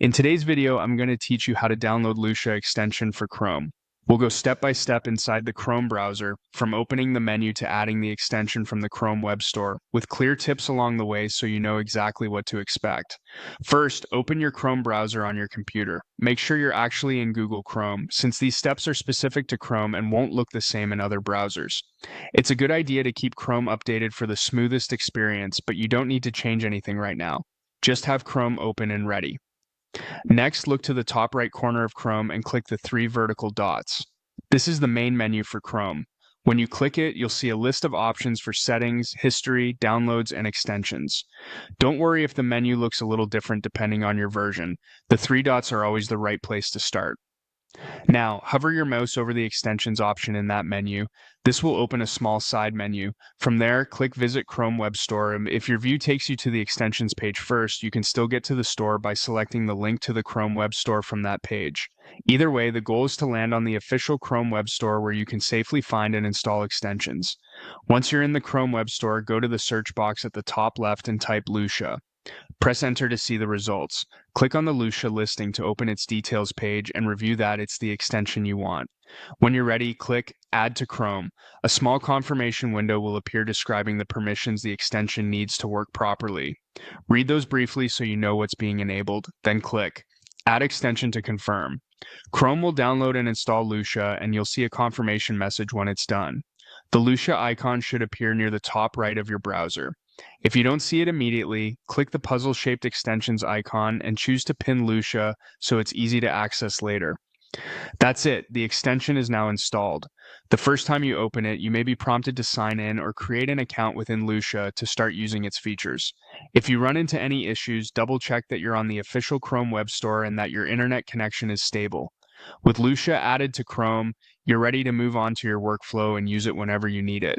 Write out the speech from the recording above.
In today's video, I'm going to teach you how to download Lusha extension for Chrome. We'll go step by step inside the Chrome browser, from opening the menu to adding the extension from the Chrome Web Store, with clear tips along the way so you know exactly what to expect. First, open your Chrome browser on your computer. Make sure you're actually in Google Chrome, since these steps are specific to Chrome and won't look the same in other browsers. It's a good idea to keep Chrome updated for the smoothest experience, but you don't need to change anything right now. Just have Chrome open and ready. Next, look to the top right corner of Chrome and click the three vertical dots. This is the main menu for Chrome. When you click it, you'll see a list of options for settings, history, downloads, and extensions. Don't worry if the menu looks a little different depending on your version. The three dots are always the right place to start. Now, hover your mouse over the extensions option in that menu. This will open a small side menu. From there, click Visit Chrome Web Store. If your view takes you to the extensions page first, you can still get to the store by selecting the link to the Chrome Web Store from that page. Either way, the goal is to land on the official Chrome Web Store where you can safely find and install extensions. Once you're in the Chrome Web Store, go to the search box at the top left and type Lusha. Press enter to see the results. Click on the Lusha listing to open its details page and review that it's the extension you want. When you're ready, click Add to Chrome. A small confirmation window will appear describing the permissions the extension needs to work properly. Read those briefly so you know what's being enabled, then click Add extension to confirm. Chrome will download and install Lusha, and you'll see a confirmation message when it's done. The Lusha icon should appear near the top right of your browser. If you don't see it immediately, click the puzzle-shaped extensions icon and choose to pin Lusha so it's easy to access later. That's it, the extension is now installed. The first time you open it, you may be prompted to sign in or create an account within Lusha to start using its features. If you run into any issues, double-check that you're on the official Chrome Web Store and that your internet connection is stable. With Lusha added to Chrome, you're ready to move on to your workflow and use it whenever you need it.